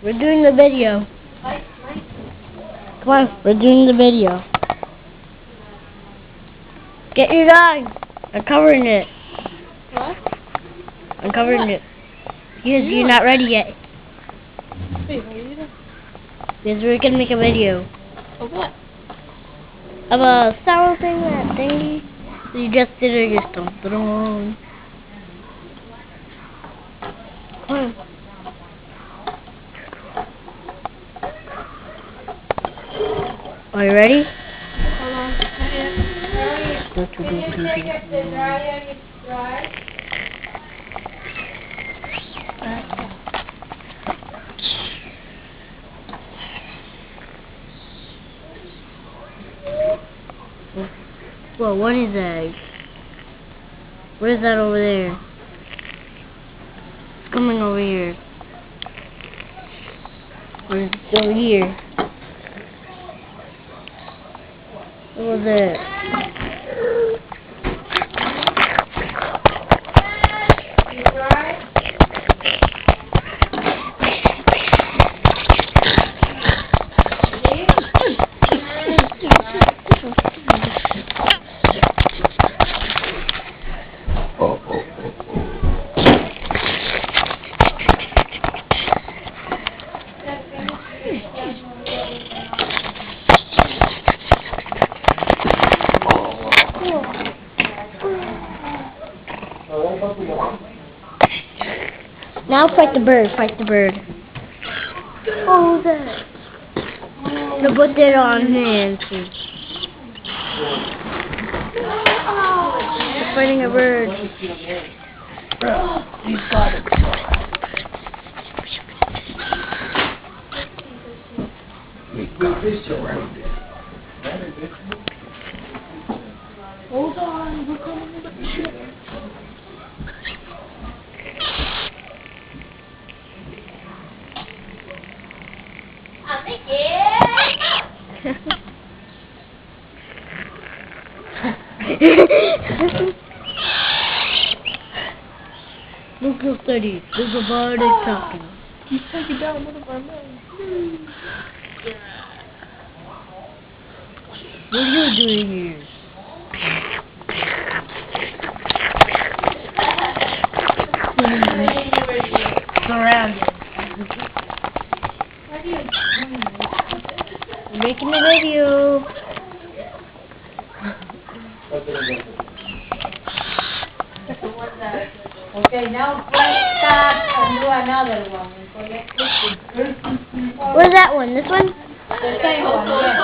We're doing the video. Come on, we're doing the video. Get your dog. I'm covering it. What? I'm covering it. Because you're not ready yet. Wait, what are you doing? Because we're gonna make a video. Of what? Of a sour thing, that thingy. So you just did it, just don't put it on. Come on. Are you ready? Hold on. Can you take it to dry? Whoa, what is that? What is that over there? It's coming over here. Or is it over here? What was it? Now fight the bird, fight the bird. Oh, that. No, put that on hands. You're fighting a bird. You got it. Hold on, we're coming to the ship. Look steady. There's a bird talking. He's taking down one of our men. What are you doing here? Surrounded. We're making a video. Okay, now let's start and do another one. Where's that one? This one? The same one, yes.